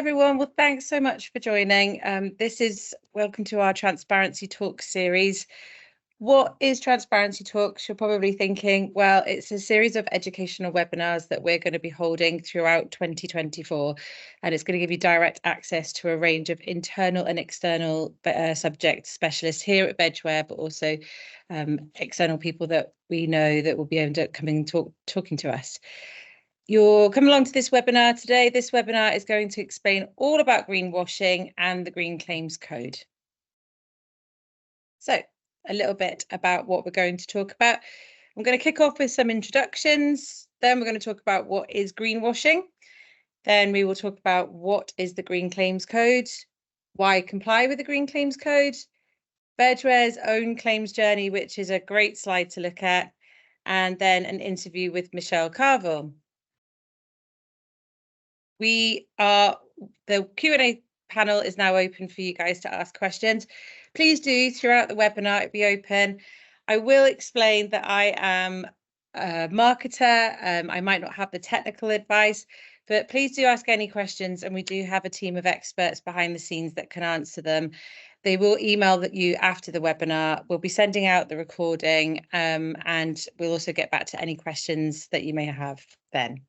everyone. Well, thanks so much for joining. Welcome to our Transparency Talk series. What is Transparency Talks? You're probably thinking, well, it's a series of educational webinars that we're going to be holding throughout 2024, and it's going to give you direct access to a range of internal and external subject specialists here at Vegware, but also external people that we know that will be able to come and talking to us. You're coming along to this webinar today. This webinar is going to explain all about greenwashing and the Green Claims Code. So, a little bit about what we're going to talk about. I'm going to kick off with some introductions. Then we're going to talk about what is greenwashing. Then we will talk about what is the Green Claims Code, why comply with the Green Claims Code, Vegware's own claims journey, which is a great slide to look at, and then an interview with Michelle Carvill. The Q&A panel is now open for you guys to ask questions. Please do, throughout the webinar, it'll be open. I will explain that I am a marketer. I might not have the technical advice, but please do ask any questions, and we do have a team of experts behind the scenes that can answer them. They will email you after the webinar. We'll be sending out the recording, and we'll also get back to any questions that you may have then.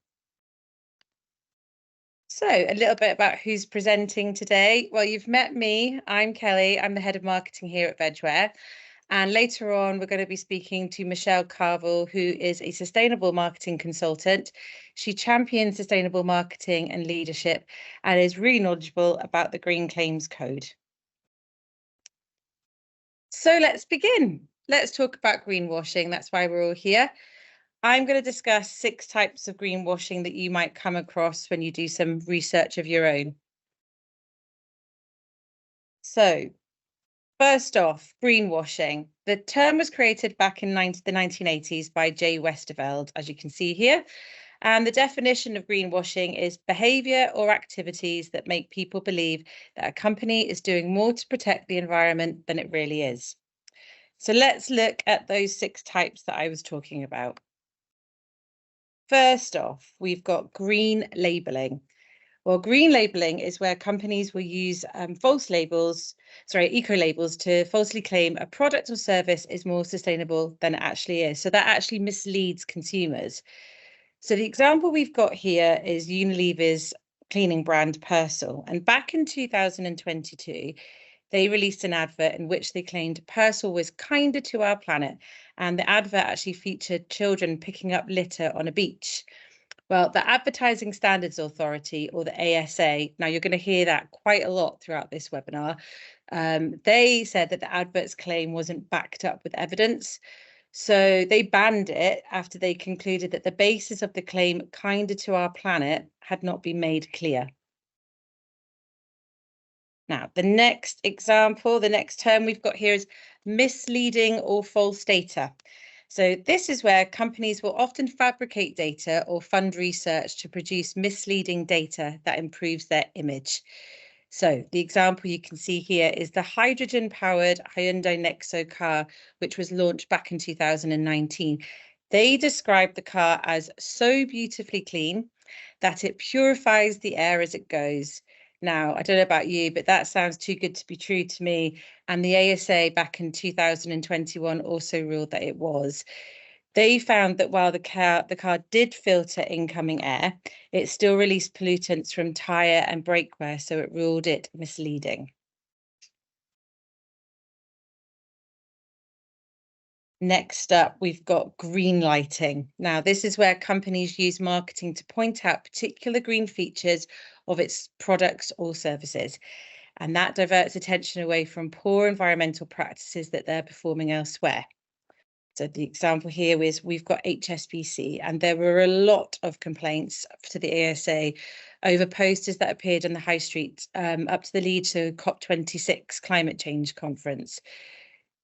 So a little bit about who's presenting today. Well, you've met me. I'm Kelly. I'm the head of marketing here at Vegware. And later on, we're going to be speaking to Michelle Carvill, who is a sustainable marketing consultant. She champions sustainable marketing and leadership and is really knowledgeable about the Green Claims Code. So let's begin. Let's talk about greenwashing. That's why we're all here. I'm going to discuss 6 types of greenwashing that you might come across when you do some research of your own. So, first off, greenwashing. The term was created back in the 1980s by Jay Westerveld, as you can see here. And the definition of greenwashing is behaviour or activities that make people believe that a company is doing more to protect the environment than it really is. So let's look at those 6 types that I was talking about. First off, we've got green labelling. Well, green labelling is where companies will use eco labels to falsely claim a product or service is more sustainable than it actually is. So that actually misleads consumers. So the example we've got here is Unilever's cleaning brand Persil. And back in 2022, they released an advert in which they claimed Persil was kinder to our planet. And the advert actually featured children picking up litter on a beach. Well, the Advertising Standards Authority, or the ASA, now you're going to hear that quite a lot throughout this webinar, they said that the advert's claim wasn't backed up with evidence. So they banned it after they concluded that the basis of the claim, kinder to our planet, had not been made clear. Now, the next example, the next term we've got here is misleading or false data. So this is where companies will often fabricate data or fund research to produce misleading data that improves their image. So the example you can see here is the hydrogen-powered Hyundai Nexo car, which was launched back in 2019. They described the car as so beautifully clean that it purifies the air as it goes. Now, I don't know about you, but that sounds too good to be true to me. And the ASA back in 2021 also ruled that it was. They found that while the car did filter incoming air, it still released pollutants from tyre and brake wear, so it ruled it misleading. Next up, we've got green lighting. Now, this is where companies use marketing to point out particular green features of its products or services. And that diverts attention away from poor environmental practices that they're performing elsewhere. So the example here is we've got HSBC, and there were a lot of complaints to the ASA over posters that appeared on the high street up to the lead to COP26 climate change conference.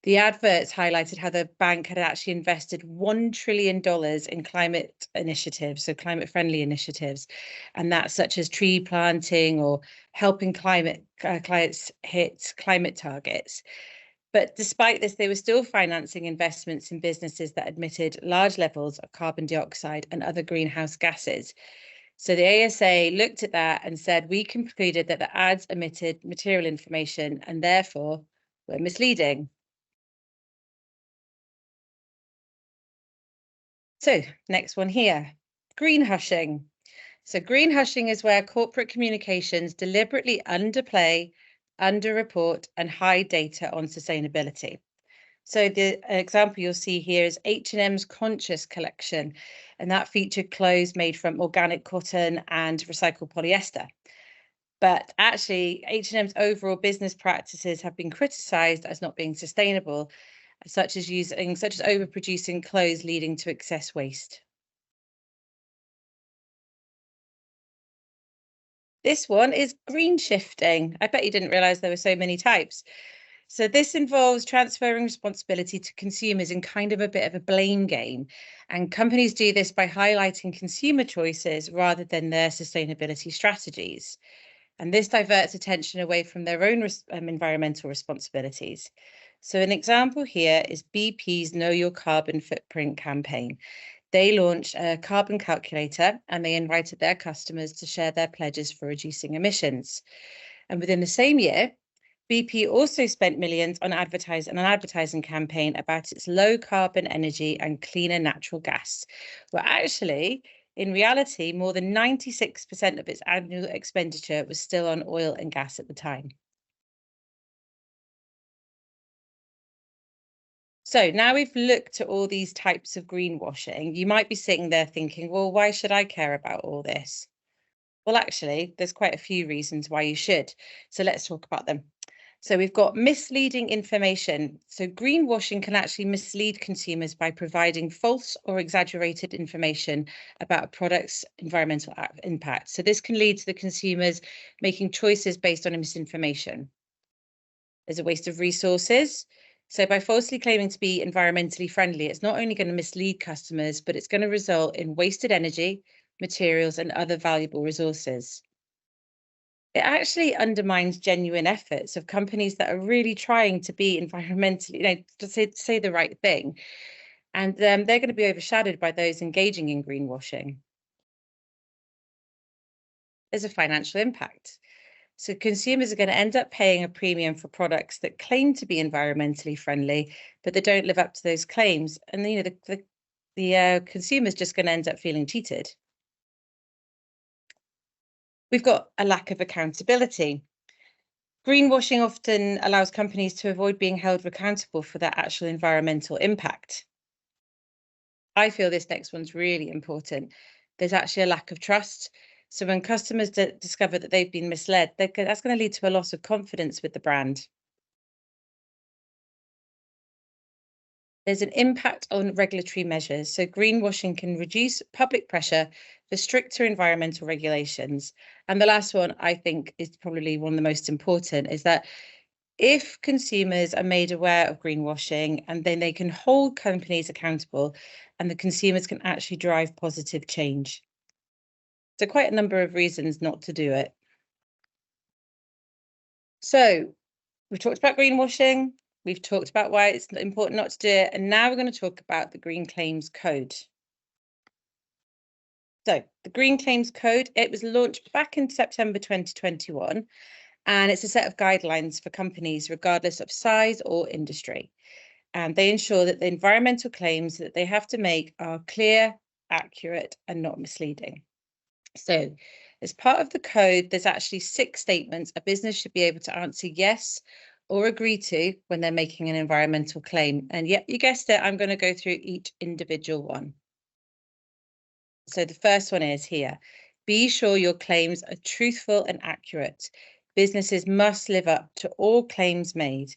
The adverts highlighted how the bank had actually invested $1 trillion in climate initiatives, so climate-friendly initiatives, and that's such as tree planting or helping clients hit climate targets. But despite this, they were still financing investments in businesses that emitted large levels of carbon dioxide and other greenhouse gases. So the ASA looked at that and said, we concluded that the ads omitted material information and therefore were misleading. So next one here, greenwashing. So greenwashing is where corporate communications deliberately underplay, underreport, and hide data on sustainability. So the example you'll see here is H&M's Conscious collection, and that featured clothes made from organic cotton and recycled polyester. But actually, H&M's overall business practices have been criticised as not being sustainable, such as overproducing clothes leading to excess waste. This one is green shifting. I bet you didn't realise there were so many types. So this involves transferring responsibility to consumers in kind of a bit of a blame game. And companies do this by highlighting consumer choices rather than their sustainability strategies. And this diverts attention away from their own environmental responsibilities. So an example here is BP's Know Your Carbon Footprint campaign. They launched a carbon calculator and they invited their customers to share their pledges for reducing emissions. And within the same year, BP also spent millions on an advertising campaign about its low carbon energy and cleaner natural gas, where actually, in reality, more than 96% of its annual expenditure was still on oil and gas at the time. So now we've looked at all these types of greenwashing, you might be sitting there thinking, well, why should I care about all this? Well, actually, there's quite a few reasons why you should. So let's talk about them. So we've got misleading information. So greenwashing can actually mislead consumers by providing false or exaggerated information about a product's environmental impact. So this can lead to the consumers making choices based on misinformation. There's a waste of resources. So by falsely claiming to be environmentally friendly, it's not only going to mislead customers, but it's going to result in wasted energy, materials, and other valuable resources. It actually undermines genuine efforts of companies that are really trying to be environmentally, to say the right thing. And they're going to be overshadowed by those engaging in greenwashing. There's a financial impact. So consumers are going to end up paying a premium for products that claim to be environmentally friendly, but they don't live up to those claims. And the consumer's just going to end up feeling cheated. We've got a lack of accountability. Greenwashing often allows companies to avoid being held accountable for their actual environmental impact. I feel this next one's really important. There's actually a lack of trust. So when customers discover that they've been misled, that's going to lead to a loss of confidence with the brand. There's an impact on regulatory measures. So greenwashing can reduce public pressure for stricter environmental regulations. And the last one, I think, is probably one of the most important, is that if consumers are made aware of greenwashing, and then they can hold companies accountable, and the consumers can actually drive positive change. So quite a number of reasons not to do it. So we've talked about greenwashing, we've talked about why it's important not to do it, and now we're going to talk about the Green Claims Code. So the Green Claims Code, it was launched back in September 2021, and it's a set of guidelines for companies regardless of size or industry. And they ensure that the environmental claims that they have to make are clear, accurate, and not misleading. So as part of the code, there's actually 6 statements a business should be able to answer yes or agree to when they're making an environmental claim. And yep, you guessed it, I'm going to go through each individual one. So the first one is here. Be sure your claims are truthful and accurate. Businesses must live up to all claims made.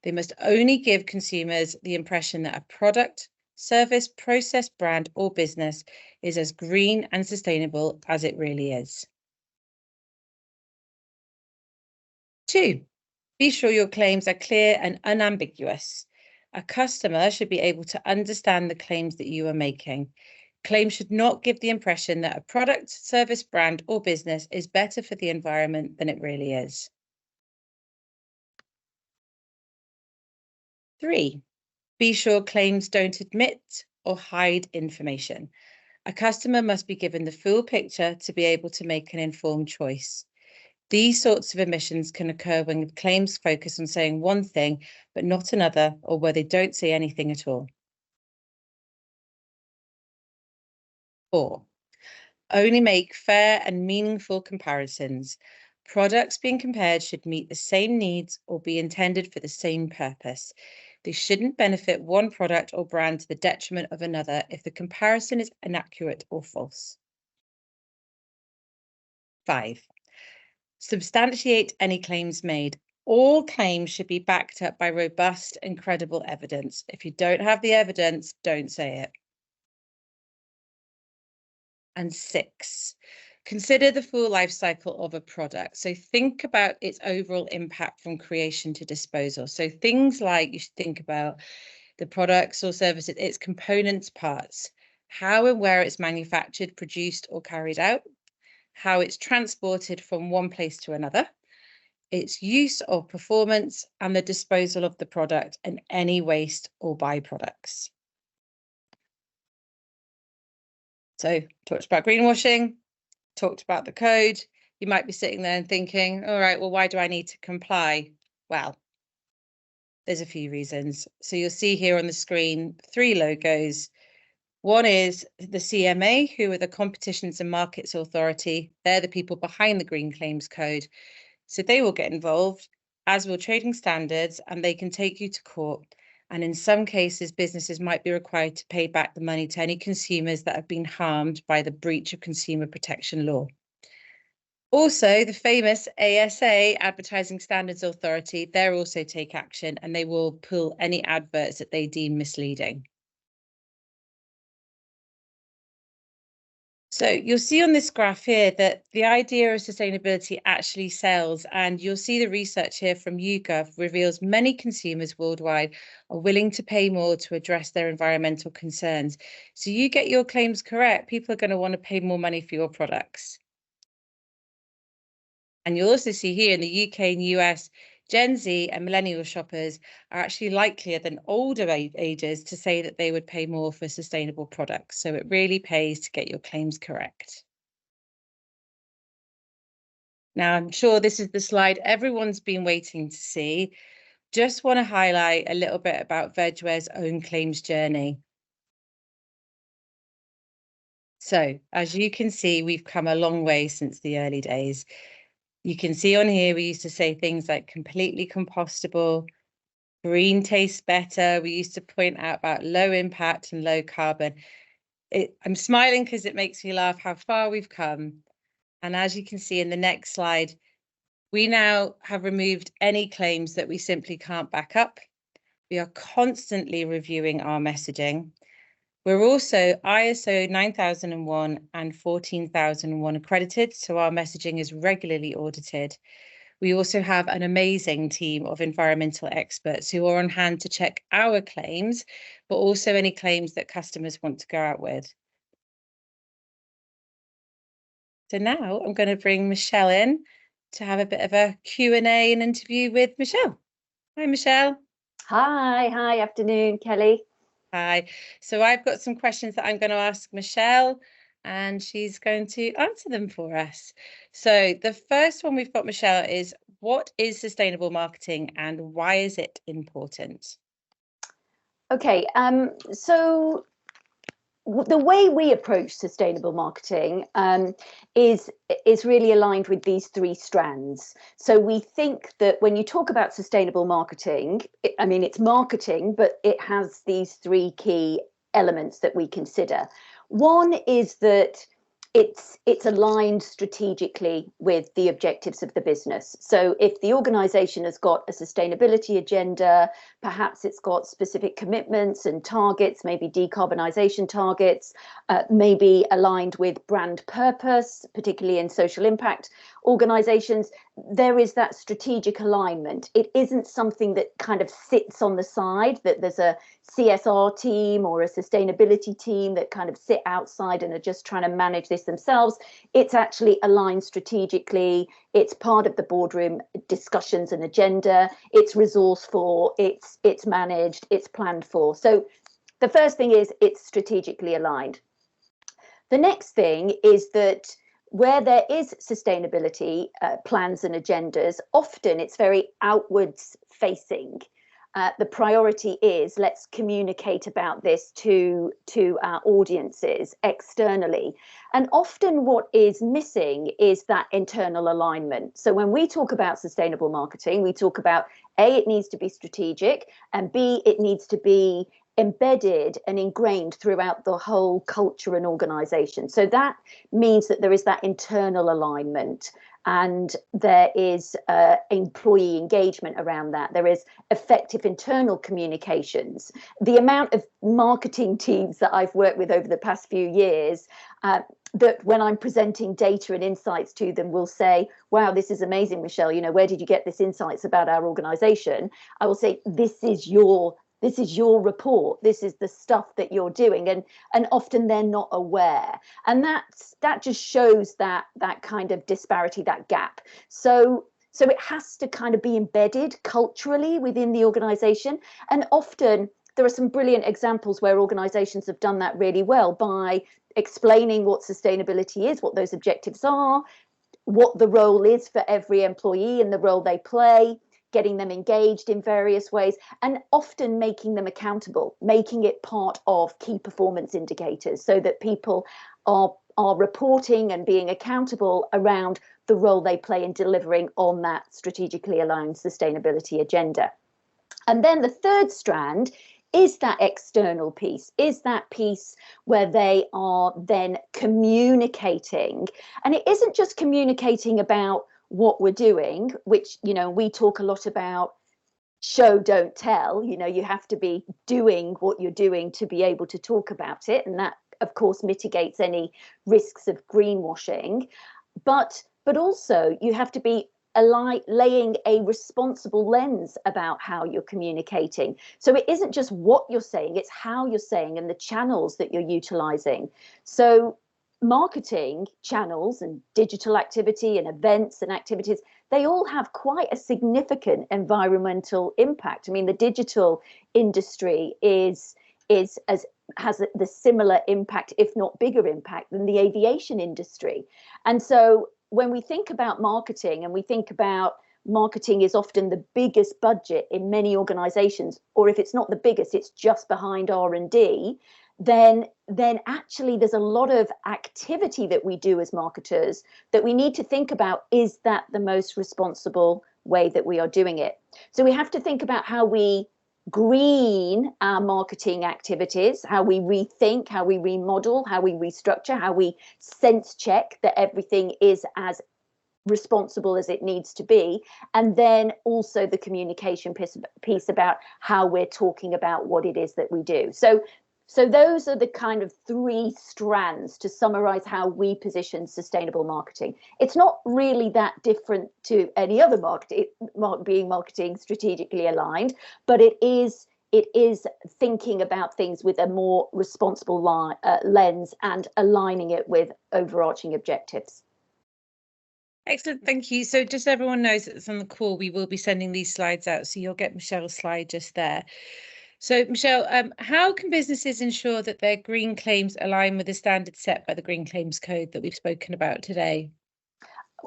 They must only give consumers the impression that a product, service, process, brand, or business is as green and sustainable as it really is. 2, be sure your claims are clear and unambiguous. A customer should be able to understand the claims that you are making. Claims should not give the impression that a product, service, brand, or business is better for the environment than it really is. 3, be sure claims don't admit or hide information. A customer must be given the full picture to be able to make an informed choice. These sorts of omissions can occur when claims focus on saying one thing but not another, or where they don't say anything at all. 4. Only make fair and meaningful comparisons. Products being compared should meet the same needs or be intended for the same purpose. They shouldn't benefit one product or brand to the detriment of another if the comparison is inaccurate or false. 5. Substantiate any claims made. All claims should be backed up by robust and credible evidence. If you don't have the evidence, don't say it. And 6, consider the full life cycle of a product. So think about its overall impact from creation to disposal. So things like, you should think about the products or services, its components, parts, how and where it's manufactured, produced, or carried out, how it's transported from one place to another, its use or performance, and the disposal of the product and any waste or byproducts. So, talked about greenwashing, talked about the code. You might be sitting there and thinking, all right, well, why do I need to comply? Well, there's a few reasons. So you'll see here on the screen 3 logos. One is the CMA, who are the Competitions and Markets Authority. They're the people behind the Green Claims Code. So they will get involved, as will trading standards, and they can take you to court. And in some cases, businesses might be required to pay back the money to any consumers that have been harmed by the breach of consumer protection law. Also, the famous ASA, Advertising Standards Authority, they'll also take action, and they will pull any adverts that they deem misleading. So you'll see on this graph here that the idea of sustainability actually sells, and you'll see the research here from YouGov reveals many consumers worldwide are willing to pay more to address their environmental concerns. So you get your claims correct, people are going to want to pay more money for your products. And you'll also see here in the UK and US, Gen Z and millennial shoppers are actually likelier than older ages to say that they would pay more for sustainable products. So it really pays to get your claims correct. Now, I'm sure this is the slide everyone's been waiting to see. Just want to highlight a little bit about Vegware's own claims journey. So as you can see, we've come a long way since the early days. You can see on here, we used to say things like completely compostable, green tastes better. We used to point out about low impact and low carbon. I'm smiling because it makes me laugh how far we've come. And as you can see in the next slide, we now have removed any claims that we simply can't back up. We are constantly reviewing our messaging. We're also ISO 9001 and 14001 accredited, so our messaging is regularly audited. We also have an amazing team of environmental experts who are on hand to check our claims, but also any claims that customers want to go out with. So now I'm going to bring Michelle in to have a bit of a Q&A and interview with Michelle. Hi, Michelle. Hi, afternoon, Kelly. Hi. So I've got some questions that I'm going to ask Michelle, and she's going to answer them for us. So the first one we've got, Michelle, is what is sustainable marketing and why is it important? Okay, so the way we approach sustainable marketing is really aligned with these 3 strands. So we think that when you talk about sustainable marketing, it's marketing, but it has these 3 key elements that we consider. One is that it's aligned strategically with the objectives of the business. So if the organization has got a sustainability agenda, perhaps it's got specific commitments and targets, maybe decarbonisation targets, maybe aligned with brand purpose, particularly in social impact organizations, there is that strategic alignment. It isn't something that kind of sits on the side, that there's a CSR team or a sustainability team that kind of sit outside and are just trying to manage this themselves. It's actually aligned strategically. It's part of the boardroom discussions and agenda. It's resourceful, it's managed, it's planned for. So the first thing is it's strategically aligned. The next thing is that where there is sustainability plans and agendas, often it's very outwards facing. The priority is let's communicate about this to our audiences externally. And often what is missing is that internal alignment. So when we talk about sustainable marketing, we talk about A, it needs to be strategic, and B, it needs to be embedded and ingrained throughout the whole culture and organization. So that means that there is that internal alignment, and there is employee engagement around that. There is effective internal communications. The amount of marketing teams that I've worked with over the past few years, that when I'm presenting data and insights to them will say, wow, this is amazing, Michelle, you know, where did you get this insights about our organization? I will say, this is your report, this is the stuff that you're doing, and often they're not aware, and that just shows that kind of disparity, that gap. So it has to kind of be embedded culturally within the organization, and often there are some brilliant examples where organizations have done that really well by explaining what sustainability is, what those objectives are, what the role is for every employee and the role they play, getting them engaged in various ways, and often making them accountable, making it part of key performance indicators so that people are reporting and being accountable around the role they play in delivering on that strategically aligned sustainability agenda. And then the third strand is that external piece, is that piece where they are then communicating. And it isn't just communicating about what we're doing, which, you know, we talk a lot about show, don't tell. You know, you have to be doing what you're doing to be able to talk about it. And that, of course, mitigates any risks of greenwashing. But also you have to be laying a responsible lens about how you're communicating. So it isn't just what you're saying, it's how you're saying and the channels that you're utilizing. So marketing channels and digital activity and events and activities, they all have quite a significant environmental impact. I mean, the digital industry has the similar impact, if not bigger impact, than the aviation industry. And so when we think about marketing, and we think about marketing is often the biggest budget in many organizations, or if it's not the biggest, it's just behind R&D, then actually there's a lot of activity that we do as marketers that we need to think about, is that the most responsible way that we are doing it? So we have to think about how we green our marketing activities, how we rethink, how we remodel, how we restructure, how we sense check that everything is as responsible as it needs to be, and then also the communication piece about how we're talking about what it is that we do. So those are the kind of three strands to summarize how we position sustainable marketing. It's not really that different to any other marketing strategically aligned, but it is thinking about things with a more responsible lens and aligning it with overarching objectives. Excellent, thank you. So just so everyone knows that's on the call, we will be sending these slides out, so you'll get Michelle's slide just there. So, Michelle, how can businesses ensure that their green claims align with the standards set by the Green Claims Code that we've spoken about today?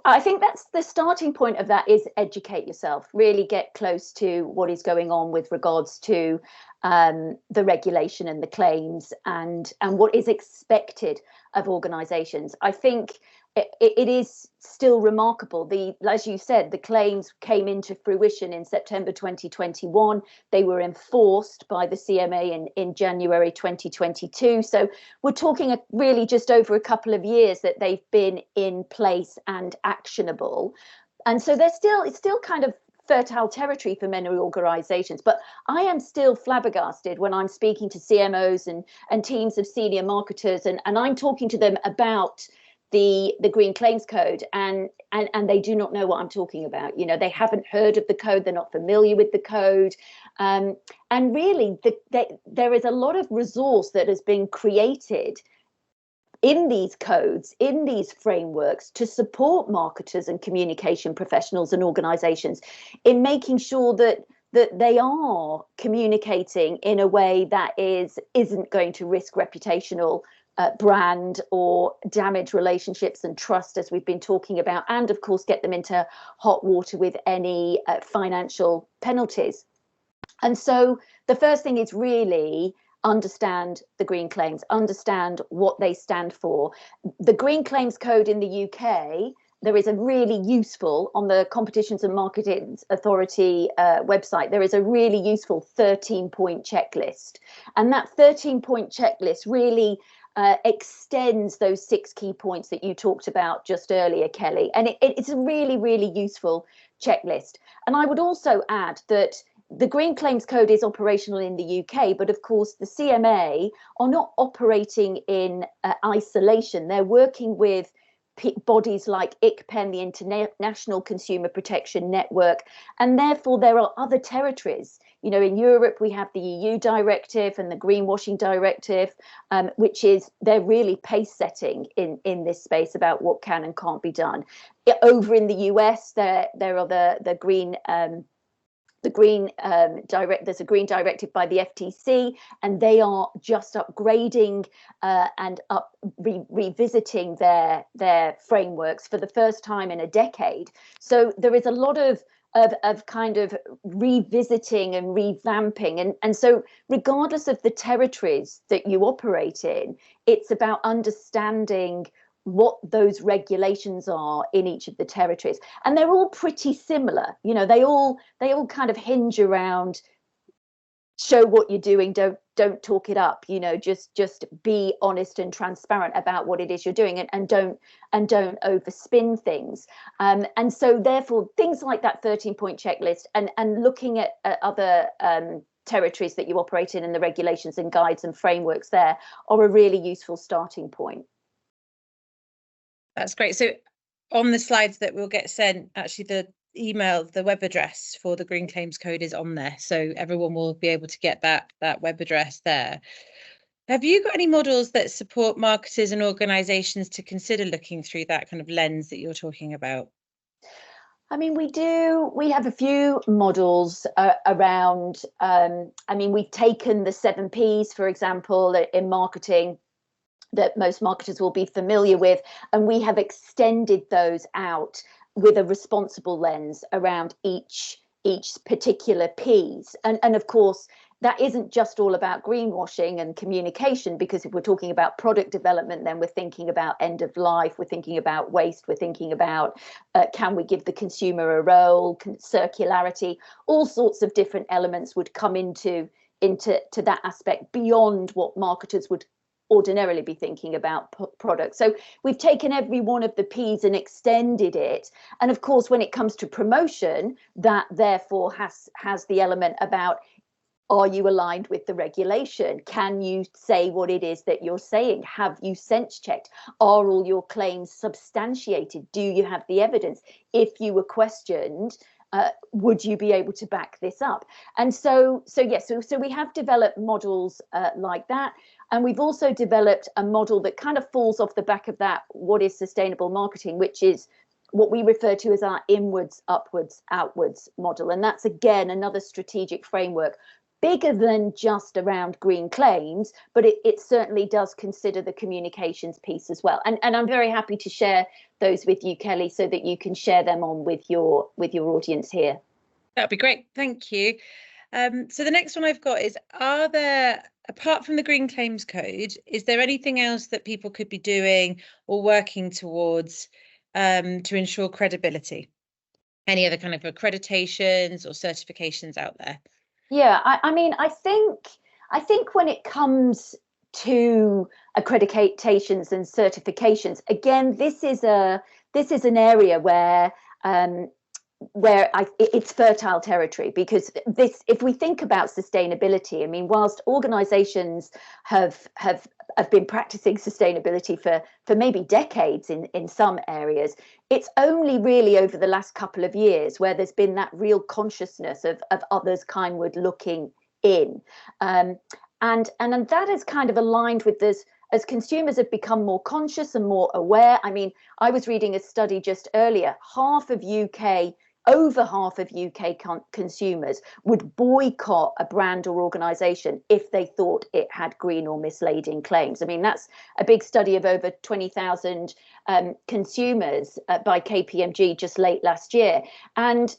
I think that's the starting point of that, is educate yourself, really get close to what is going on with regards to the regulation and the claims and what is expected of organisations. I think it is still remarkable. As you said, the claims came into fruition in September 2021. They were enforced by the CMA in January 2022. So we're talking really just over a couple of years that they've been in place and actionable. And so it's still kind of fertile territory for many organizations. But I am still flabbergasted when I'm speaking to CMOs and teams of senior marketers, and I'm talking to them about the Green Claims Code, and they do not know what I'm talking about. You know, they haven't heard of the code, they're not familiar with the code, and really there is a lot of resource that has been created in these codes, in these frameworks, to support marketers and communication professionals and organizations in making sure that they are communicating in a way that isn't going to risk reputational brand or damage relationships and trust, as we've been talking about, and of course get them into hot water with any financial penalties. And so the first thing is really understand the green claims, understand what they stand for. The Green Claims Code in the UK, there is a really useful, on the Competitions and Markets Authority website, there is a really useful 13-point checklist. And that 13-point checklist really extends those 6 key points that you talked about just earlier, Kelly. And it's a really, really useful checklist. And I would also add that the Green Claims Code is operational in the UK, but of course the CMA are not operating in isolation. They're working with bodies like ICPEN, the International Consumer Protection Network, and therefore there are other territories. You know, in Europe we have the EU directive and the Greenwashing directive, which is, they're really pace setting in this space about what can and can't be done. Over in the US, there are the green there's a green directive by the FTC, and they are just upgrading and revisiting their frameworks for the first time in a decade. So there is a lot of kind of revisiting and revamping, and so regardless of the territories that you operate in, it's about understanding what those regulations are in each of the territories, and they're all pretty similar. You know, they all kind of hinge around show what you're doing, don't talk it up, you know, just be honest and transparent about what it is you're doing, and don't overspin things. And so therefore things like that 13-point checklist and looking at other territories that you operate in and the regulations and guides and frameworks there are a really useful starting point. That's great. So on the slides that will get sent, actually the email, the web address for the Green Claims Code is on there. So everyone will be able to get that web address there. Have you got any models that support marketers and organizations to consider looking through that kind of lens that you're talking about? I mean, we do. We have a few models around. I mean, we've taken the 7 Ps, for example, in marketing, that most marketers will be familiar with, and we have extended those out with a responsible lens around each particular piece. And of course, that isn't just all about greenwashing and communication, because if we're talking about product development, then we're thinking about end of life, we're thinking about waste, we're thinking about can we give the consumer a role, circularity, all sorts of different elements would come into that aspect beyond what marketers would ordinarily be thinking about products. So we've taken every one of the P's and extended it. And of course, when it comes to promotion, that therefore has the element about, are you aligned with the regulation? Can you say what it is that you're saying? Have you sense checked? Are all your claims substantiated? Do you have the evidence? If you were questioned, would you be able to back this up? And so yes, so we have developed models like that. And we've also developed a model that kind of falls off the back of that, what is sustainable marketing, which is what we refer to as our inwards, upwards, outwards model. And that's, again, another strategic framework, bigger than just around green claims, but it certainly does consider the communications piece as well. And I'm very happy to share those with you, Kelly, so that you can share them on with your audience here. That'd be great. Thank you. So the next one I've got is, are there, apart from the Green Claims Code, is there anything else that people could be doing or working towards to ensure credibility? Any other kind of accreditations or certifications out there? Yeah, I mean, I think when it comes to accreditations and certifications, again, this is an area where it's fertile territory, because if we think about sustainability, I mean, whilst organizations have been practicing sustainability for maybe decades in some areas, it's only really over the last couple of years where there's been that real consciousness of others kindward looking in, and that is kind of aligned with this. As consumers have become more conscious and more aware, I mean, I was reading a study just earlier, over half of UK consumers would boycott a brand or organisation if they thought it had green or misleading claims. I mean, that's a big study of over 20,000 consumers by KPMG just late last year. And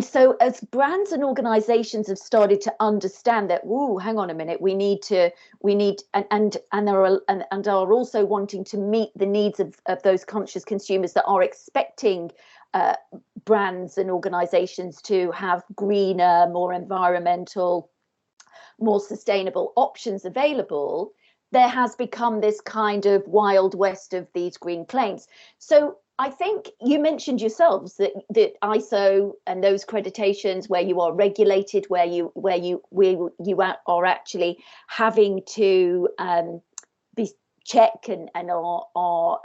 so as brands and organizations have started to understand that, whoa, hang on a minute, we need and are also wanting to meet the needs of those conscious consumers that are expecting brands and organizations to have greener, more environmental, more sustainable options available, there has become this kind of wild west of these green claims. So I think you mentioned yourselves that ISO and those accreditations where you are regulated, where you are actually having to be check and are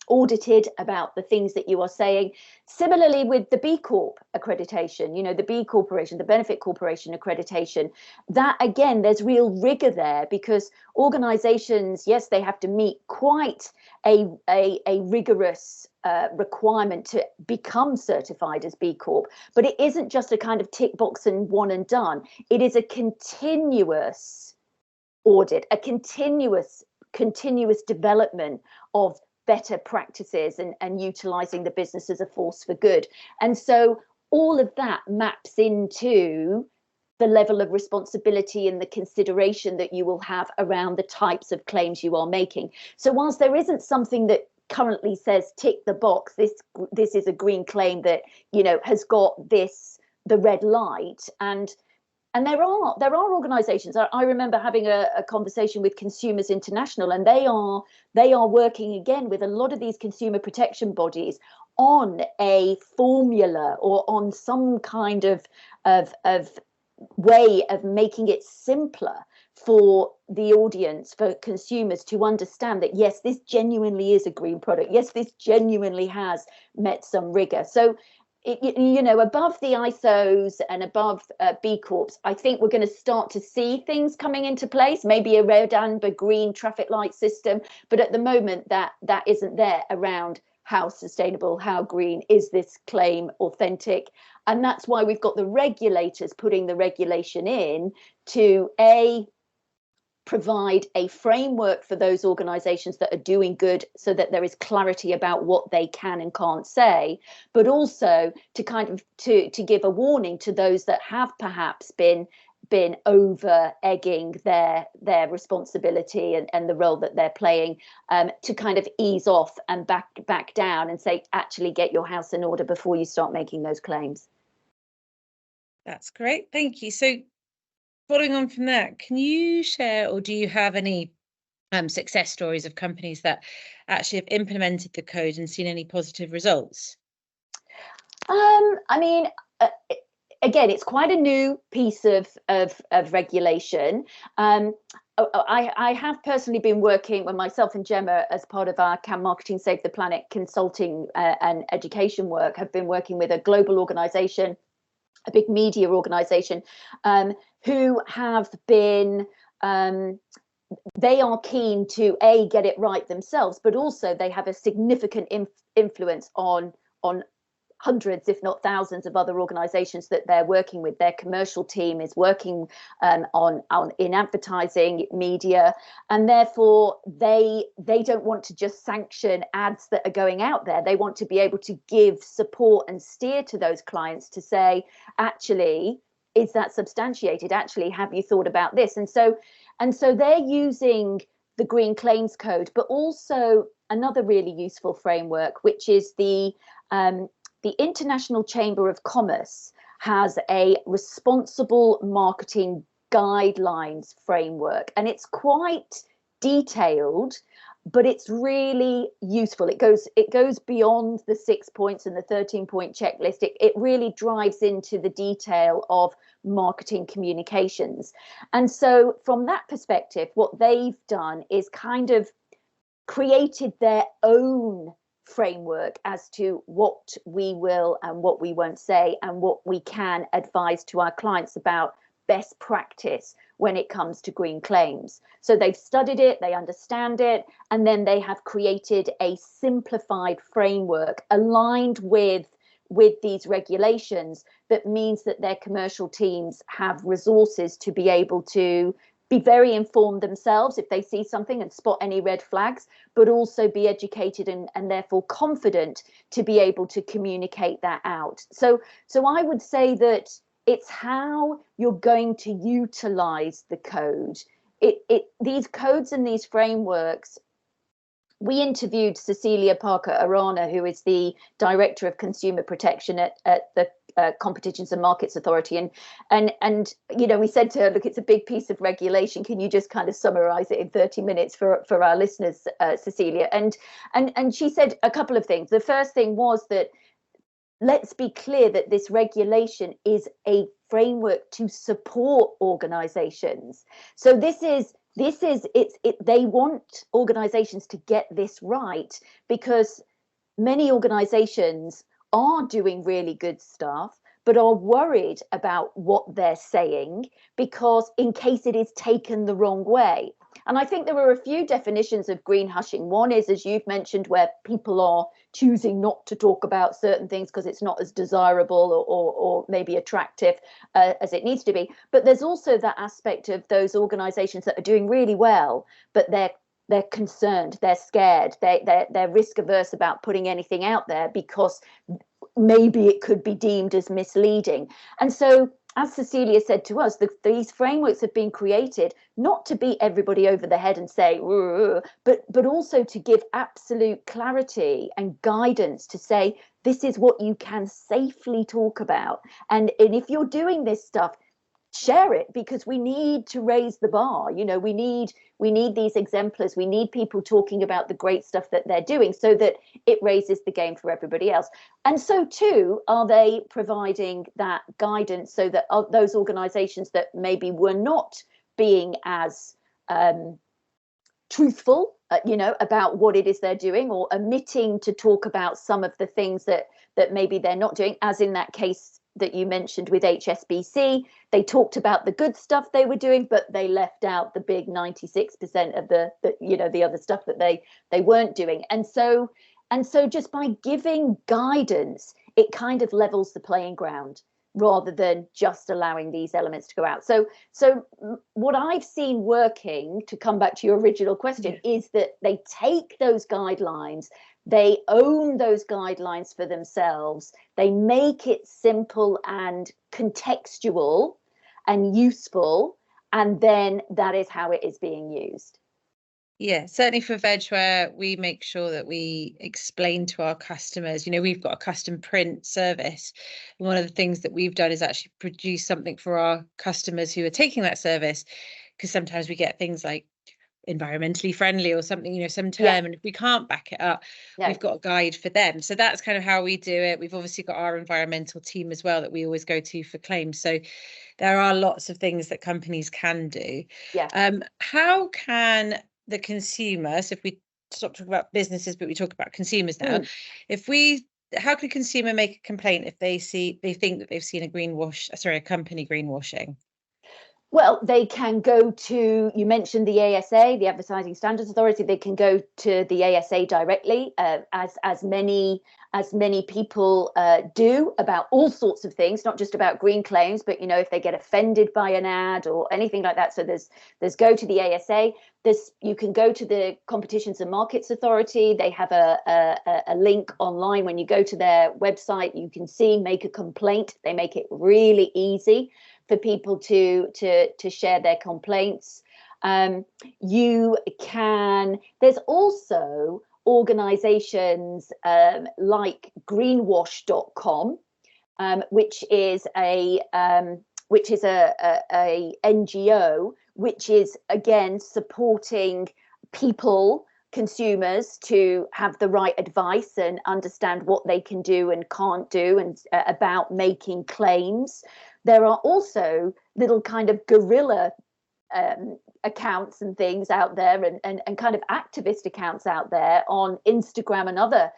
audited about the things that you are saying. Similarly with the B Corp accreditation, you know, the B Corporation, the Benefit Corporation accreditation, that again, there's real rigor there because organizations, yes, they have to meet quite a rigorous requirement to become certified as B Corp, but it isn't just a kind of tick box and one and done. It is a continuous audit, a continuous development of better practices and utilizing the business as a force for good. And so all of that maps into the level of responsibility and the consideration that you will have around the types of claims you are making. So whilst there isn't something that currently says tick the box, this is a green claim that, you know, has got the red light, and there are organisations. I remember having a conversation with Consumers International, and they are working again with a lot of these consumer protection bodies on a formula or on some kind of way of making it simpler for the audience, for consumers to understand that, yes, this genuinely is a green product. Yes, this genuinely has met some rigour. So, you know, above the ISOs and above B Corps, I think we're going to start to see things coming into place, maybe a red, amber, green traffic light system. But at the moment, that isn't there around how sustainable, how green is this claim, authentic. And that's why we've got the regulators putting the regulation in to provide a framework for those organizations that are doing good so that there is clarity about what they can and can't say, but also to kind of to give a warning to those that have perhaps been over egging their responsibility and the role that they're playing, to kind of ease off and back down and say, actually get your house in order before you start making those claims. That's great, thank you. So following on from that, can you share, or do you have any success stories of companies that actually have implemented the code and seen any positive results? I mean, again, it's quite a new piece of regulation. I have personally been working with myself and Gemma as part of our Can Marketing Save the Planet consulting and education work, have been working with a global organization, a big media organization, who have been, they are keen to get it right themselves, but also they have a significant influence on hundreds, if not thousands, of other organizations that they're working with. Their commercial team is working in advertising, media, and therefore they don't want to just sanction ads that are going out there. They want to be able to give support and steer to those clients to say, actually, is that substantiated? Actually, have you thought about this? And so they're using the Green Claims Code, but also another really useful framework, which is the International Chamber of Commerce has a responsible marketing guidelines framework, and it's quite detailed, but it's really useful. It goes beyond the 6 points and the 13-point checklist. It really drives into the detail of marketing communications. And so from that perspective, what they've done is kind of created their own framework as to what we will and what we won't say and what we can advise to our clients about best practice when it comes to green claims. So they've studied it, they understand it, and then they have created a simplified framework aligned with with these regulations that means that their commercial teams have resources to be able to be very informed themselves if they see something and spot any red flags, but also be educated and therefore confident to be able to communicate that out. So I would say that it's how you're going to utilize the code. These codes and these frameworks, we interviewed Cecilia Parker Arana, who is the Director of Consumer Protection at the Competitions and Markets Authority, and you know, we said to her, look, it's a big piece of regulation. Can you just kind of summarize it in 30 minutes for our listeners, Cecilia? And she said a couple of things. The first thing was that let's be clear that this regulation is a framework to support organizations. So they want organizations to get this right, because many organizations are doing really good stuff but are worried about what they're saying, because in case it is taken the wrong way. And I think there are a few definitions of greenwashing. One is, as you've mentioned, where people are choosing not to talk about certain things because it's not as desirable or maybe attractive as it needs to be. But there's also that aspect of those organizations that are doing really well, but they're concerned, they're scared, they're risk averse about putting anything out there because maybe it could be deemed as misleading. And so, as Cecilia said to us, these frameworks have been created not to beat everybody over the head and say, but also to give absolute clarity and guidance to say, this is what you can safely talk about. And if you're doing this stuff, share it, because we need to raise the bar. You know, we need these exemplars. We need people talking about the great stuff that they're doing so that it raises the game for everybody else. And so too, are they providing that guidance so that those organizations that maybe were not being as truthful, about what it is they're doing, or omitting to talk about some of the things that maybe they're not doing, as in that case that you mentioned with HSBC. They talked about the good stuff they were doing, but they left out the big 96% of the other stuff that they weren't doing. And so just by giving guidance, it kind of levels the playing ground rather than just allowing these elements to go out. So what I've seen working, to come back to your original question, is that they take those guidelines, they own those guidelines for themselves, they make it simple and contextual and useful, and then that is how it is being used. Yeah, certainly for Vegware, we make sure that we explain to our customers, we've got a custom print service. And one of the things that we've done is actually produce something for our customers who are taking that service, because sometimes we get things like environmentally friendly or something, some term, and if we can't back it up, we've got a guide for them. So that's kind of how we do it. We've obviously got our environmental team as well that we always go to for claims. So there are lots of things that companies can do. How can the consumer, so if we stop talking about businesses but we talk about consumers now, how can a consumer make a complaint if they think that they've seen a company greenwashing? Well, they can go to, you mentioned the ASA, the Advertising Standards Authority. They can go to the ASA directly, as many people do, about all sorts of things, not just about green claims, but if they get offended by an ad or anything like that. So there's go to the ASA. You can go to the Competitions and Markets Authority. They have a link online. When you go to their website, you can see make a complaint. They make it really easy for people to share their complaints. There's also organizations like greenwash.com, which is a NGO, which is again supporting people, consumers, to have the right advice and understand what they can do and can't do, and about making claims. There are also little kind of guerrilla accounts and things out there, and kind of activist accounts out there on Instagram and other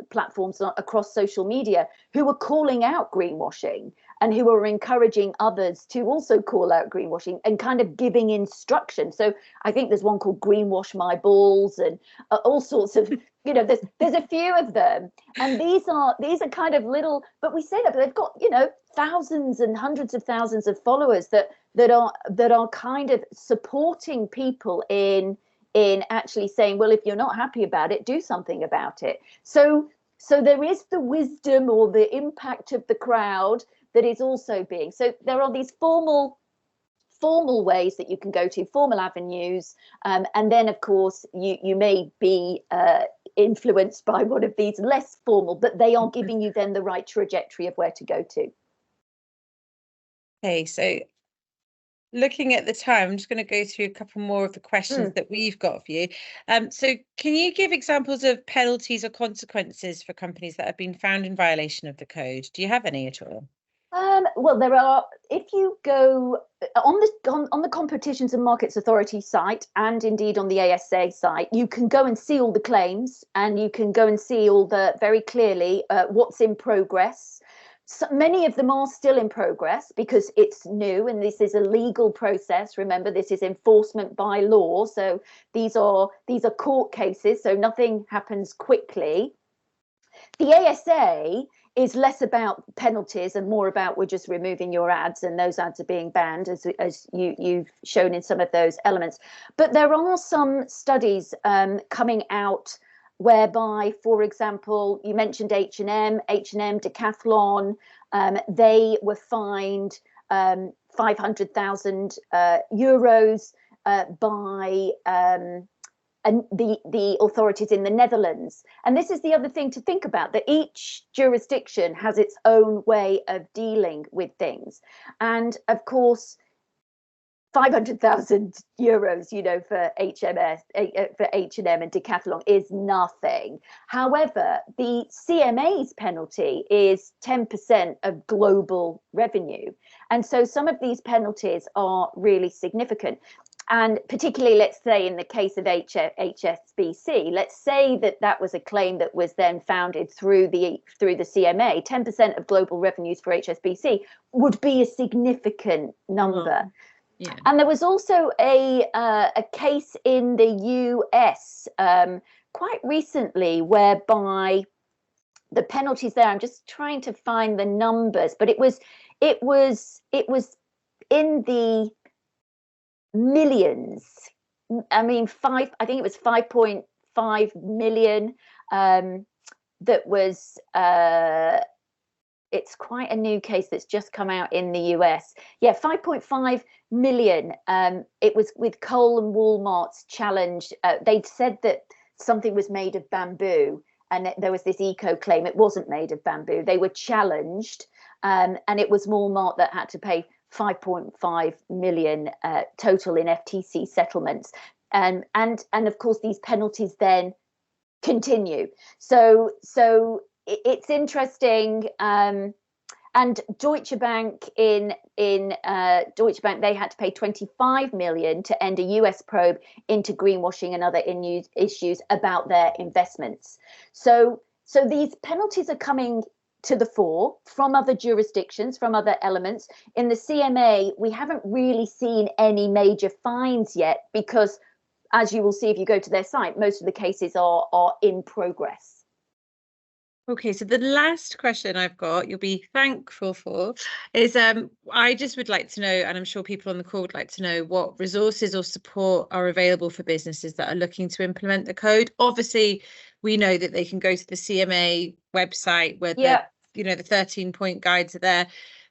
platforms across social media, who are calling out greenwashing and who are encouraging others to also call out greenwashing and kind of giving instruction. So I think there's one called Greenwash My Balls, and all sorts of You know, there's a few of them, and these are kind of little, but we say that, but they've got, you know, thousands and hundreds of thousands of followers that are kind of supporting people in actually saying, well, if you're not happy about it, do something about it. So there is the wisdom or the impact of the crowd that is also being, so there are these formal ways that you can go to, formal avenues, and then of course you may be influenced by one of these less formal, but they are giving you then the right trajectory of where to go to. Okay, so looking at the time, I'm just going to go through a couple more of the questions that we've got for you. So can you give examples of penalties or consequences for companies that have been found in violation of the code? Do you have any at all? Well, there are. If you go on the Competitions and Markets Authority site, and indeed on the ASA site, you can go and see all the claims, and you can go and see all the very clearly what's in progress. So many of them are still in progress because it's new and this is a legal process. Remember, this is enforcement by law, so these are court cases, so nothing happens quickly. The ASA is less about penalties and more about we're just removing your ads, and those ads are being banned, as you've shown in some of those elements. But there are some studies coming out whereby, for example, you mentioned H&M, Decathlon, they were fined 500,000 euros by and the authorities in the Netherlands. And this is the other thing to think about, that each jurisdiction has its own way of dealing with things. And of course, 500,000 euros, you know, for H&M and Decathlon is nothing. However, the CMA's penalty is 10% of global revenue. And so some of these penalties are really significant. And particularly, let's say in the case of HSBC, let's say that was a claim that was then founded through the CMA. 10% of global revenues for HSBC would be a significant number. Oh, yeah. And there was also a case in the US quite recently whereby the penalties there, I'm just trying to find the numbers, but it was in the millions. I mean, I think it was 5.5 million. That was it's quite a new case that's just come out in the US. Yeah, 5.5 million. It was with Cole and Walmart's challenge. They'd said that something was made of bamboo, and there was this eco claim. It wasn't made of bamboo. They were challenged, and it was Walmart that had to pay 5.5 million total in FTC settlements, and of course these penalties then continue. So it's interesting. And Deutsche Bank in Deutsche Bank, they had to pay 25 million to end a US probe into greenwashing and other issues about their investments. So these penalties are coming to the fore from other jurisdictions, from other elements. In the CMA, we haven't really seen any major fines yet because, as you will see if you go to their site, most of the cases are in progress. Okay, so the last question I've got, you'll be thankful for, is I just would like to know, and I'm sure people on the call would like to know, what resources or support are available for businesses that are looking to implement the code. Obviously, we know that they can go to the CMA website where the 13-point guides are there.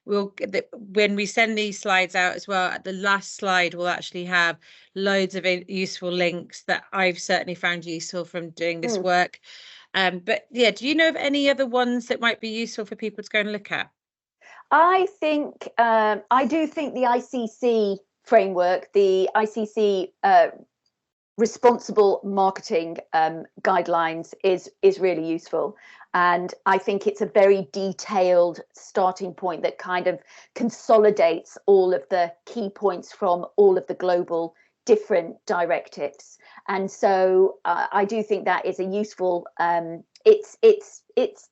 When we send these slides out as well, at the last slide, we'll actually have loads of useful links that I've certainly found useful from doing this work. But yeah, do you know of any other ones that might be useful for people to go and look at? I do think the ICC framework, the ICC responsible marketing guidelines is really useful. And I think it's a very detailed starting point that kind of consolidates all of the key points from all of the global different directives. And so I do think that is a useful, it's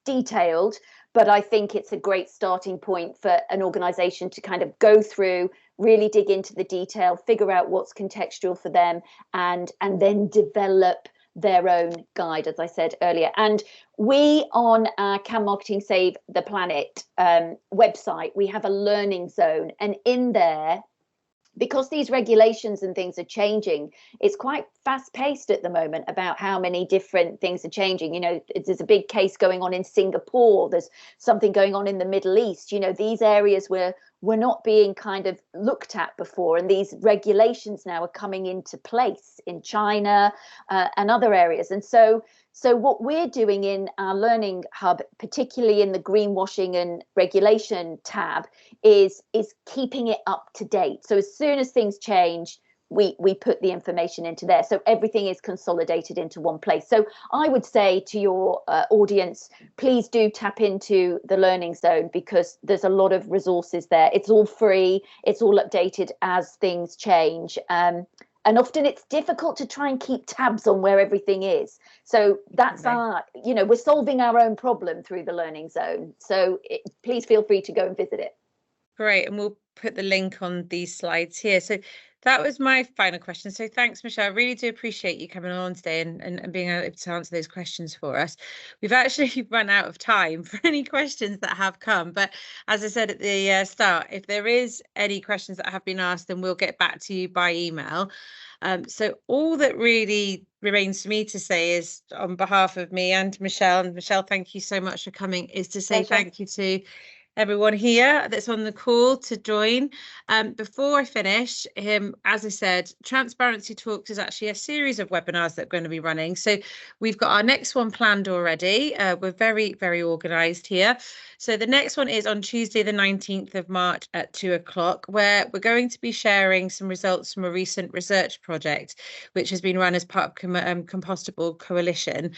detailed, but I think it's a great starting point for an organization to kind of go through, really dig into the detail, figure out what's contextual for them, and then develop their own guide, as I said earlier. And we, on our Can Marketing Save the Planet website, we have a learning zone, and in there, because these regulations and things are changing, it's quite fast paced at the moment about how many different things are changing. You know, there's a big case going on in Singapore. There's something going on in the Middle East. You know, these areas were not being kind of looked at before. And these regulations now are coming into place in China and other areas. And so what we're doing in our Learning Hub, particularly in the greenwashing and regulation tab, is keeping it up to date. So as soon as things change, we put the information into there. So everything is consolidated into one place. So I would say to your audience, please do tap into the Learning Zone, because there's a lot of resources there. It's all free. It's all updated as things change. And often it's difficult to try and keep tabs on where everything is. So that's we're solving our own problem through the Learning Zone. So please feel free to go and visit it. Great. And we'll put the link on these slides here. So that was my final question. So thanks, Michelle. I really do appreciate you coming on today and being able to answer those questions for us. We've actually run out of time for any questions that have come. But as I said at the start, if there is any questions that have been asked, then we'll get back to you by email. So all that really remains for me to say is, on behalf of me and Michelle, thank you so much for coming, is to say thank you to everyone here that's on the call to join. Before I finish, as I said, Transparency Talks is actually a series of webinars that we're going to be running. So we've got our next one planned already. We're very, very organised here. So the next one is on Tuesday, the 19th of March at 2 o'clock, where we're going to be sharing some results from a recent research project, which has been run as part of Compostable Coalition.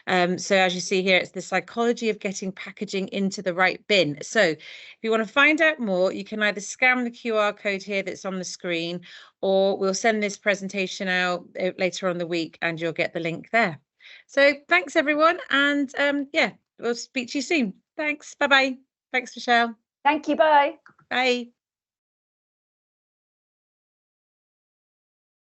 So as you see here, it's the psychology of getting packaging into the right bin. So if you want to find out more, you can either scan the QR code here that's on the screen, or we'll send this presentation out later on the week and you'll get the link there. So thanks, everyone. And yeah, we'll speak to you soon. Thanks. Bye-bye. Thanks, Michelle. Thank you. Bye. Bye.